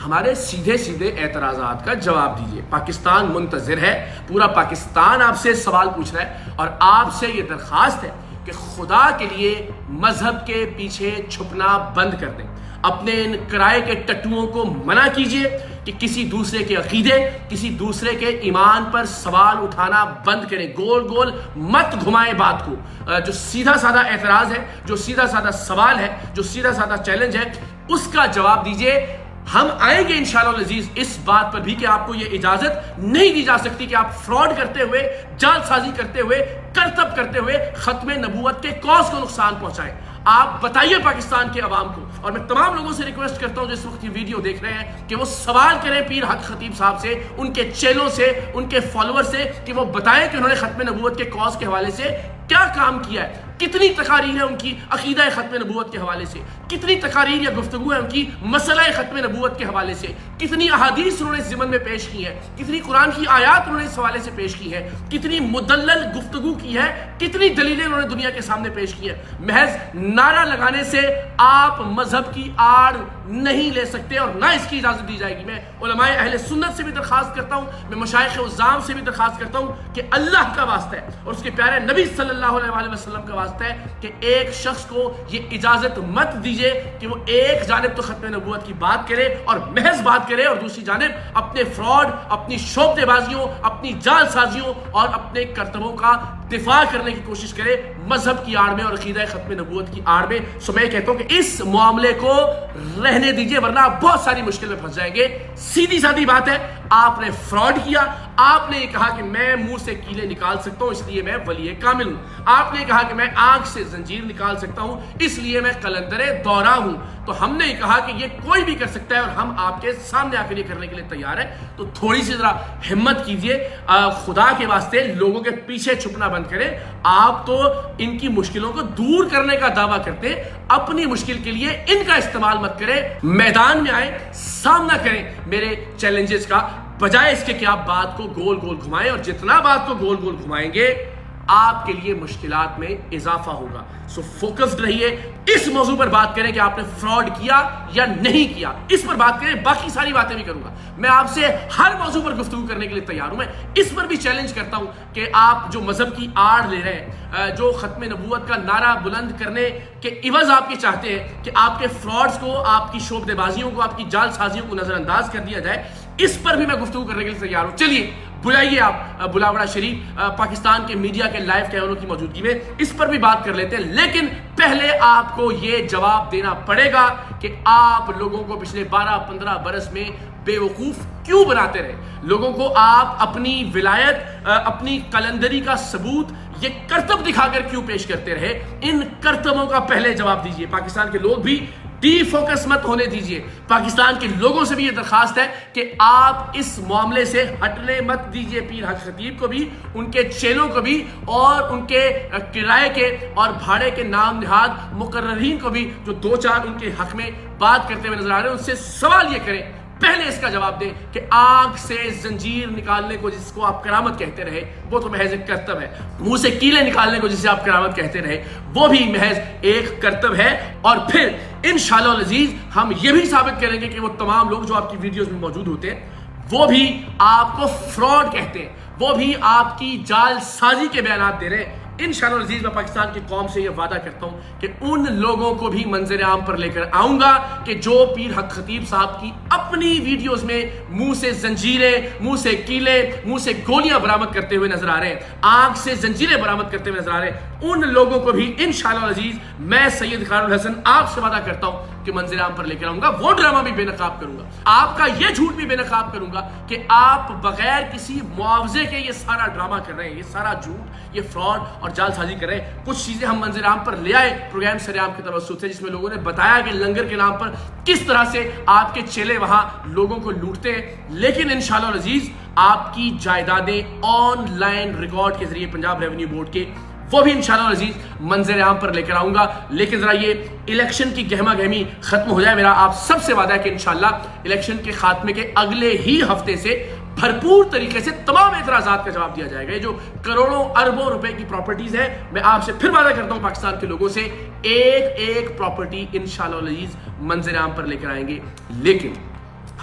ہمارے سیدھے سیدھے اعتراضات کا جواب دیجیے. پاکستان منتظر ہے, پورا پاکستان آپ سے سوال پوچھ رہا ہے, اور آپ سے یہ درخواست ہے کہ خدا کے لیے مذہب کے پیچھے چھپنا بند کر دیں. اپنے ان کرائے کے ٹٹوؤں کو منع کیجئے کہ کسی دوسرے کے عقیدے, کسی دوسرے کے ایمان پر سوال اٹھانا بند کریں. گول گول مت گھمائیں بات کو. جو سیدھا سادہ اعتراض ہے, جو سیدھا سادہ سوال ہے, جو سیدھا سادہ چیلنج ہے, اس کا جواب دیجئے. ہم آئیں گے انشاءاللہ العزیز اس بات پر بھی کہ آپ کو یہ اجازت نہیں دی جا سکتی کہ آپ فراڈ کرتے ہوئے, جال سازی کرتے ہوئے, کرتب کرتے ہوئے ختم نبوت کے کاز کو نقصان پہنچائیں. آپ بتائیے پاکستان کے عوام کو, اور میں تمام لوگوں سے ریکویسٹ کرتا ہوں جو اس وقت یہ ویڈیو دیکھ رہے ہیں کہ وہ سوال کریں پیر حق خطیب صاحب سے, ان کے چیلوں سے, ان کے فالوور سے, کہ وہ بتائیں کہ انہوں نے ختم نبوت کے کاز کے حوالے سے کیا کام کیا ہے, کتنی تقاریر ہے ان کی عقیدہ ختم نبوت کے حوالے سے, کتنی تقاریر یا گفتگو ہے ان کی مسئلہ ختم نبوت کے حوالے سے, کتنی احادیث انہوں نے ضمن میں پیش کی ہے, کتنی قرآن کی آیات انہوں نے اس حوالے سے پیش کی ہے, کتنی مدلل گفتگو کی ہے, کتنی دلیلیں انہوں نے دنیا کے سامنے پیش کی ہے. محض نعرہ لگانے سے آپ مذہب کی آڑ نہیں لے سکتے, اور نہ اس کی اجازت دی جائے گی. میں علماء اہل سنت سے بھی درخواست کرتا ہوں, میں مشائخ عظام سے بھی درخواست کرتا ہوں کہ اللہ کا واسطہ ہے اور اس کے پیارے نبی صلی اللہ علیہ وسلم کا واسطہ ہے کہ ایک شخص کو یہ اجازت مت دیجئے کہ وہ ایک جانب تو ختم نبوت کی بات کرے اور محض بات کرے, اور دوسری جانب اپنے فراڈ, اپنی شعبدے بازیوں, اپنی جال سازیوں اور اپنے کرتبوں کا دفاع کرنے کی کوشش کرے مذہب کی آڑ میں اور عقیدہ ختم نبوت کی آڑ میں. سو میں کہتا ہوں کہ اس معاملے کو رہنے دیجئے, ورنہ آپ بہت ساری مشکل میں پھنس جائیں گے. سیدھی سادی بات ہے, آپ نے فراڈ کیا, آپ نے یہ کہا کہ میں منہ سے کیلے نکال سکتا ہوں اس لیے میں ولی کامل ہوں, آپ نے کہا کہ میں آنکھ سے زنجیر نکال سکتا ہوں اس لیے میں قلندر دورہ ہوں. تو ہم نے کہا کہ یہ کوئی بھی کر سکتا ہے اور ہم آپ کے سامنے آ کر یہ کرنے کے لیے تیار ہیں. تو تھوڑی سی ذرا ہمت کیجئے, خدا کے واسطے لوگوں کے پیچھے چھپنا بند کریں. آپ تو ان کی مشکلوں کو دور کرنے کا دعویٰ کرتے, اپنی مشکل کے لیے ان کا استعمال مت کریں. میدان میں آئیں, سامنا کریں میرے چیلنجز کا, بجائے اس کے کہ آپ بات کو گول گول گھمائیں, اور جتنا بات کو گول گول گھمائیں گے آپ کے لیے مشکلات میں اضافہ ہوگا. سو فوکسڈ رہیے, اس موضوع پر بات کریں کہ آپ نے فراڈ کیا یا نہیں کیا, اس پر بات کریں. باقی ساری باتیں بھی کروں گا, میں آپ سے ہر موضوع پر گفتگو کرنے کے لیے تیار ہوں. میں اس پر بھی چیلنج کرتا ہوں کہ آپ جو مذہب کی آڑ لے رہے ہیں, جو ختم نبوت کا نعرہ بلند کرنے کے عوض آپ یہ چاہتے ہیں کہ آپ کے فراڈز کو, آپ کی شعبدے بازیوں کو, آپ کی جال سازیوں کو نظر انداز کر دیا جائے, اس پر بھی میں گفتگو کرنے کے لیے تیار ہوں. چلیے بلائیے آپ بلاوڑا شریف پاکستان کے میڈیا کے لائیو کیمروں کی موجودگی میں, اس پر بھی بات کر لیتے ہیں. لیکن پہلے آپ کو یہ جواب دینا پڑے گا کہ آپ لوگوں کو پچھلے 12-15 برس میں بے وقوف کیوں بناتے رہے. لوگوں کو آپ اپنی ولایت, اپنی قلندری کا ثبوت یہ کرتب دکھا کر کیوں پیش کرتے رہے. ان کرتبوں کا پہلے جواب دیجئے. پاکستان کے لوگ بھی ڈی فوکس مت ہونے دیجئے. پاکستان کے لوگوں سے بھی یہ درخواست ہے کہ آپ اس معاملے سے ہٹنے مت دیجئے. پیر حق خطیب کو بھی, ان کے چیلوں کو بھی, اور ان کے کرائے کے اور بھاڑے کے نام نہاد مقررین کو بھی جو 2-4 ان کے حق میں بات کرتے ہوئے نظر آ رہے ہیں, ان سے سوال یہ کریں, پہلے اس کا جواب دیں کہ آنکھ سے زنجیر نکالنے کو جس کو آپ کرامت کہتے رہے وہ تو محض ایک کرتب ہے. منہ سے کیلے نکالنے کو جسے آپ کرامت کہتے رہے وہ بھی محض ایک کرتب ہے. اور پھر انشاءاللہ العزیز ہم یہ بھی ثابت کریں گے کہ وہ تمام لوگ جو آپ کی ویڈیوز میں موجود ہوتے ہیں وہ بھی آپ کو فراڈ کہتے ہیں, وہ بھی آپ کی جال سازی کے بیانات دے رہے ہیں. انشاءاللہ العزیز میں پاکستان کی قوم سے یہ وعدہ کرتا ہوں کہ ان لوگوں کو بھی منظر عام پر لے کر آؤں گا کہ جو پیر حق خطیب صاحب کی اپنی ویڈیوز میں منہ سے زنجیریں, منہ سے کیلے, منہ سے گولیاں برآمد کرتے ہوئے نظر آ رہے ہیں, آنکھ سے زنجیریں برآمد کرتے ہوئے نظر آ رہے ہیں, ان لوگوں کو بھی انشاءاللہ العزیز میں سید خان الحسن آپ سے وعدہ کرتا ہوں کہ منظر عام پر لے کر آؤں گا. وہ ڈرامہ بھی بے نقاب کروں گا, آپ کا یہ جھوٹ بھی بے نقاب کروں گا کہ آپ بغیر کسی معاوضے کے یہ سارا ڈرامہ کر رہے ہیں, یہ سارا جھوٹ, یہ فراڈ اور جال سازی کر رہے ہیں. کچھ چیزیں ہم منظر عام پر لے آئے پروگرام سریام کے توسط سے, جس میں لوگوں نے بتایا کہ لنگر کے نام پر کس طرح سے آپ کے چیلے وہاں لوگوں کو لوٹتے ہیں. لیکن انشاءاللہ العزیز آپ کی جائیدادیں آن لائن ریکارڈ کے ذریعے پنجاب ریونیو بورڈ کے وہ بھی انشاءاللہ العزیز منظر عام پر لے کر آؤں گا. لیکن ذرا یہ الیکشن کی گہما گہمی ختم ہو جائے. میرا آپ سب سے وعدہ ہے کہ انشاءاللہ الیکشن کے خاتمے کے اگلے ہی ہفتے سے بھرپور طریقے سے تمام اعتراضات کا جواب دیا جائے گا. یہ جو کروڑوں اربوں روپے کی پراپرٹیز ہیں, میں آپ سے پھر وعدہ کرتا ہوں پاکستان کے لوگوں سے ایک ایک پراپرٹی انشاءاللہ العزیز منظر عام پر لے کر آئیں گے. لیکن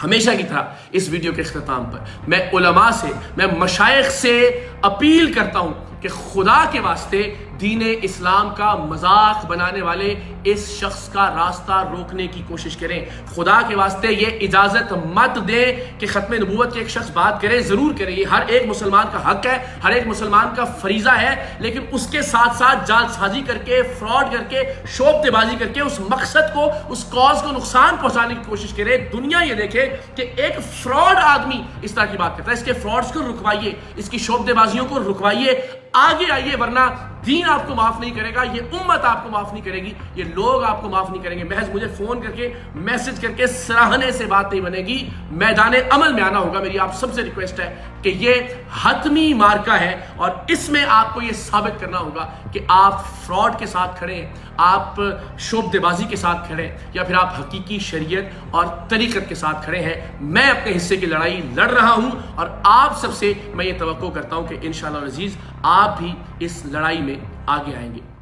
ہمیشہ کی طرح اس ویڈیو کے اختتام پر میں علماء سے، میں مشائخ سے اپیل کرتا ہوں کہ خدا کے واسطے دین اسلام کا مذاق بنانے والے اس شخص کا راستہ روکنے کی کوشش کریں. خدا کے واسطے یہ اجازت مت دیں کہ ختم نبوت کے ایک شخص بات کرے. ضرور کرے، یہ ہر ایک مسلمان کا حق ہے، ہر ایک مسلمان کا فریضہ ہے، لیکن اس کے ساتھ ساتھ جال سازی کر کے، فراڈ کر کے، شوخ بازی کر کے اس مقصد کو، اس کاز کو نقصان پہنچانے کی کوشش کرے. دنیا یہ دیکھے کہ ایک فراڈ آدمی اس طرح کی بات کرتا ہے. اس کے فراڈز کو رکوائیے، اس کی شوخ بازیوں کو رکوائیے، آگے آئیے، ورنہ دین آپ کو معاف نہیں کرے گا، یہ امت آپ کو معاف نہیں کرے گی، یہ لوگ آپ کو معاف نہیں کریں گے. محض مجھے فون کر کے، میسج کر کے سراہنے سے بات نہیں بنے گی، میدان عمل میں آنا ہوگا. میری آپ سب سے ریکویسٹ ہے کہ یہ حتمی مارکا ہے اور اس میں آپ کو یہ ثابت کرنا ہوگا کہ آپ فراڈ کے ساتھ کھڑے ہیں، آپ شعبدے بازی کے ساتھ کھڑے ہیں، یا پھر آپ حقیقی شریعت اور طریقت کے ساتھ کھڑے ہیں. میں اپنے حصے کی لڑائی لڑ رہا ہوں اور آپ سب سے میں یہ توقع کرتا ہوں کہ انشاءاللہ العزیز آپ بھی اس لڑائی میں آگے آئیں گے.